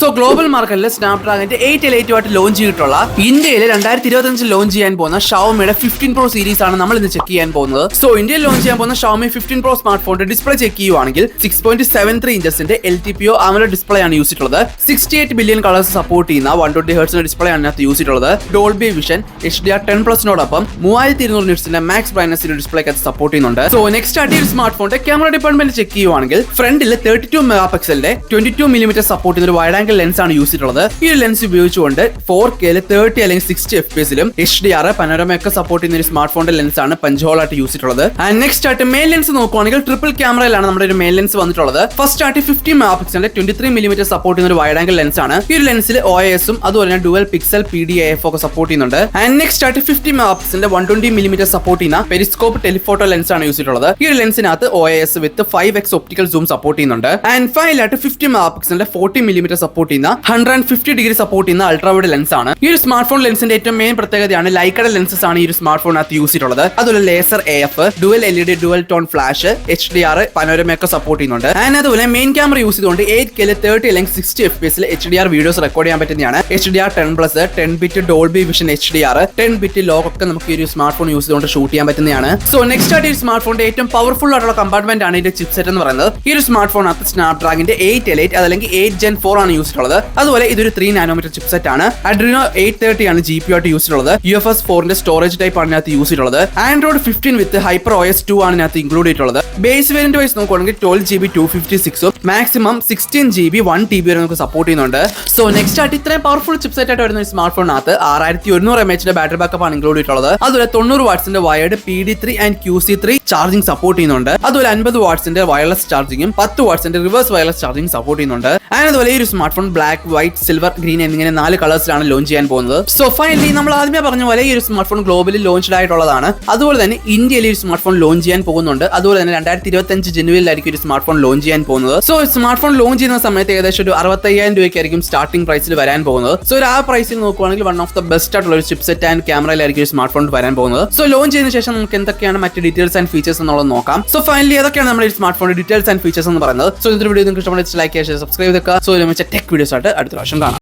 So global മാർക്കറ്റിൽ സ്നാപ്ഡ്രാഗന്റെ 888 launch ചെയ്തിട്ടുള്ള ഇന്ത്യയിൽ 2025 ലോഞ്ച് ചെയ്യാൻ പോകുന്ന ഷവോമിയുടെ 15 Pro സീരീസ് ആണ് നമ്മൾ ഇന്ന് ചെക്ക് ചെയ്യാൻ പോകുന്നത്. സോ ഇന്ത്യയിൽ ലോഞ്ച് ചെയ്യാൻ പോകുന്ന ഷവോമി 15 Pro സ്മാർട്ട് ഫോണിന്റെ ഡിസ്പ്ലേ ചെക്ക് ചെയ്യുവാണെങ്കിൽ 6.73 ഇഞ്ചസിന്റെ LTPO AMOLED ഡിസ്പ്ലേ ആണ് യൂസ് ചെയ്തിട്ടുള്ളത്. 68 ബില്യൺ കളേഴ്സ് സപ്പോർട്ട് ചെയ്യുന്ന 120 ഹെർട്സിന്റെ ഡിസ്പ്ലേ ആണ് ഇതിനകത്ത് യൂസ് ചെയ്തിട്ടുള്ളത്. ഡോൾബി വിഷൻ HDR10+നോടൊപ്പം 3200 നിറ്റ്സിന്റെ മാക്സ് ബ്രൈറ്റ്നസിന്റെ ഡിസ്പ്ലേക്ക് സപ്പോർട്ട് ചെയ്യുന്നുണ്ട്. സോ നെക്സ്റ്റ് ആയിട്ട് ഈ സ്മാർട്ട് ഫോണിന്റെ ക്യാമറ ഡിപ്പാർട്ട്മെന്റ് ചെക്ക് ചെയ്യുവാണെങ്കിൽ ഫ്രണ്ടിൽ 32 മെഗാ പിക്സലിന്റെ 22 mm സപ്പോർട്ട് ചെയ്യുന്ന ഒരു വൈഡ് ആംഗിൾ ലെൻസ് ആണ് യൂസ് ചെയ്തിട്ടുള്ളത്. ഈ ലെൻസ് ഉപയോഗിച്ചുകൊണ്ട് 4K 30 അല്ലെങ്കിൽ 60 FPS-ലും HDR പനോരമ ഒക്കെ സപ്പോർട്ട് ചെയ്യുന്ന ഒരു സ്മാർട്ട് ഫോണിന്റെ ലെൻസ് ആണ് പഞ്ച് ഹോൾ ആയിട്ട് യൂസ് ചെയ്തിട്ടുള്ളത്. ആൻഡ് നെക്സ്റ്റ് ആയിട്ട് മെയിൻ ലെൻസ് നോക്കുവാണെങ്കിൽ ട്രിപ്പിൾ ക്യാമറയിലാണ് നമ്മുടെ ഒരു മെയിൻ ലെൻസ് വന്നിട്ടുള്ളത്. ഫസ്റ്റ് ആയിട്ട് 50 മെഗാ പിക്സലിന്റെ 23 mm സപ്പോർട്ട് ചെയ്യുന്ന ഒരു വൈഡ് ആംഗിൾ ലെൻസ് ആണ്. ഈ ഒരു ലെൻസിൽ OIS-ഉം അതുപോലെ തന്നെ ഡുവൽ പിക്സൽ PDAF ഒക്കെ സപ്പോർട്ട് ചെയ്യുന്നുണ്ട്. ആൻഡ് നെക്സ്റ്റ് ആയിട്ട് 50 മെഗാ പിക്സലിന്റെ 120 mm സപ്പോർട്ട് ചെയ്യുന്ന പെരിസ്കോപ്പ് ടെലിഫോട്ടോ ലെൻസ് ആണ് യൂസ് ചെയ്തിട്ടുള്ളത്. ഈ ഒരു ലെൻസിനകത്ത് OIS വിത്ത് 5x ഒപ്റ്റിക്കൽ സൂം സപ്പോർട്ട് ചെയ്യുന്നുണ്ട്. ആൻഡ് ഫൈനലായിട്ട് 50 മെഗാ പിക്സലിന്റെ 40 mm സപ്പോർട്ട് ചെയ്യുന്ന 150 ഡിഗ്രി സപ്പോർട്ട് ചെയ്യുന്ന അൾട്രാ വൈഡ് ലെൻസ് ആണ്. ഈ ഒരു സ്മാർട്ട് ഫോൺ ലെൻസിന്റെ ഏറ്റവും മെയിൻ പ്രത്യേകതയാണ് ലൈക്കയുടെ ലെൻസസ് ആണ് ഈ ഒരു സ്മാർട്ട് ഫോണിനകത്ത് യൂസ് ചെയ്തിട്ടുള്ളത്. അതുപോലെ laser AF, dual LED dual tone flash, HDR panorama ഒക്കെ സപ്പോർട്ട് ചെയ്യുന്നുണ്ട്. ആൻഡ് അതുപോലെ മെയിൻ ക്യാമറ യൂസ് ചെയ്തുകൊണ്ട് 8K 30 അല്ലെങ്കിൽ 60 FPS HDR വീഡിയോസ് റെക്കോർഡ് ചെയ്യാൻ പറ്റുന്നതാണ്. HDR10+, 10-bit Dolby vision HDR, 10-bit log ഒക്കെ നമുക്ക് ഈ ഒരു സ്മാർട്ട് ഫോൺ യൂസ് ചെയ്തുകൊണ്ട് ഷൂട്ട് ചെയ്യാൻ പറ്റുന്നതാണ്. സോ നെക്സ്റ്റ് ആയിട്ട് ഈ സ്മാർട്ട് ഫോണിന്റെ ഏറ്റവും പവർഫുൾ ആയിട്ടുള്ള കമ്പാർട്ട്മെന്റ് ആണ് ഇതിന്റെ ചിപ്സെറ്റ് എന്ന് പറയുന്നത്. ഈ ഒരു സ്മാർട്ട് ഫോണിനകത്ത് സ്നാപ്ഡ്രാഗന്റെ 888 അതല്ലെങ്കിൽ 8 Gen 4 ആണ് യൂസ് ചെയ്തിട്ടുള്ളത്. അതുപോലെ ഇതൊരു 3 നാനോമീറ്റർ ചിപ്സെറ്റ് ആണ്. Adreno 830 ആണ് GPU ആയിട്ട് യൂസ് ചെയ്തിട്ടുള്ളത്. UFS 4ന്റെ സ്റ്റോറേജ് ടൈപ്പ് ആണ് ഇതിനകത്ത് യൂസ് ചെയ്തിട്ടുള്ളത്. Android 15 വിത്ത് ഹൈപ്പർ OS 2 ആണ് ഇതിനകത്ത് ഇൻക്ലൂഡ് ചെയ്തിട്ടുള്ളത്. ബേസ് വേരിയന്റ് വൈസ് നോക്കുകയാണെങ്കിൽ 12GB 256 മാക്സിമം 16GB 1TB വരെ നമുക്ക് സപ്പോർട്ട് ചെയ്യുന്നുണ്ട്. സോ നെക്സ്റ്റ് ആയിട്ട് ഇത്രയും പവർഫുൾ ചിപ്സെറ്റ് ആയിട്ട് വരുന്ന ഒരു സ്മാർട്ട് ഫോണിനകത്ത് 6100 mAh ബാറ്ററി ബാക്കപ്പ് ആണ് ഇൻക്ലൂഡ് ചെയ്തിട്ടുള്ളത്. അതുപോലെ 90 വാട്ട്സിന്റെ wired PD3 and QC3 charging support ചെയ്യുന്നുണ്ട്. അതുപോലെ 50 വാട്ട്സിന്റെ വയർലെസ് ചാർജിങ്ങും 10 വാട്ട്സിന്റെ റിവേഴ്സ് വയർലെസ് ചാർജിംഗ് സപ്പോർട്ട് ചെയ്യുന്നുണ്ട്. ആൻഡ് അതുപോലെ ഈ ഒരു smart phone black, white, silver, green എന്നിങ്ങനെ 4 കളേഴ്സിലാണ് ലോഞ്ച് ചെയ്യാൻ പോകുന്നത്. സോ ഫൈനലി നമ്മൾ ആദ്യമേ പറഞ്ഞ പോലെ ഈ ഒരു സ്മാർട്ട് ഫോൺ ഗ്ലോബലി ലോഞ്ച്ഡ് ആയിട്ടുള്ളതാണ്. അതുപോലെ തന്നെ ഇന്ത്യയിൽ ഈ സ്മാർട്ട് ഫോൺ ലോഞ്ച് ചെയ്യാൻ പോകുന്നുണ്ട്. അതുപോലെ തന്നെ 2025 ജനുവരിയിലായിരിക്കും ഒരു സ്മാർട്ട് ഫോൺ ലോഞ്ച് ചെയ്യാൻ പോകുന്നത്. സോ സ്മാർട്ട് ഫോൺ ലോഞ്ച് ചെയ്യുന്ന സമയത്ത് ഏകദേശം ഒരു 65,000 രൂപയ്ക്കായിരിക്കും സ്റ്റാർട്ടിംഗ് പ്രൈസിൽ വരാൻ പോകുന്നത്. സോ ആ പ്രൈസിൽ നോക്കുവാണെങ്കിൽ വൺ ഓഫ് ദ ബെസ്റ്റ് ആയിട്ടുള്ള ഒരു ചിപ്സെറ്റ് ആൻഡ് ക്യാമറയിലായിരിക്കും ഒരു സ്മാർട്ട് ഫോൺ വരാൻ പോകുന്നത്. സോ ലോഞ്ച് ചെയ്തതിനു ശേഷം നമുക്ക് എന്തൊക്കെയാണ് മറ്റ് ഡീറ്റെയിൽസ് ആൻഡ് ഫീച്ചേഴ്സ് എന്നുള്ളത് നോക്കാം. സോ ഫൈനലി ഏതൊക്കെയാണ് നമ്മുടെ ഈ സ്മാർട്ട് ഫോണിന്റെ ഡീറ്റെയിൽസ് ആൻഡ് ഫീച്ചേഴ്സ് എന്ന് പറയുന്നത്. സോ ഇതൊരു വീഡിയോ നിങ്ങൾക്ക് ഇഷ്ടപ്പെട്ട ലൈക്ക് ചെയ്യുക, സബ്സ്ക്രൈബ് ചെയ്യുക. സോ ടെക് വീഡിയോസ് ആയിട്ട് അടുത്ത പ്രാവശ്യം കാണാം.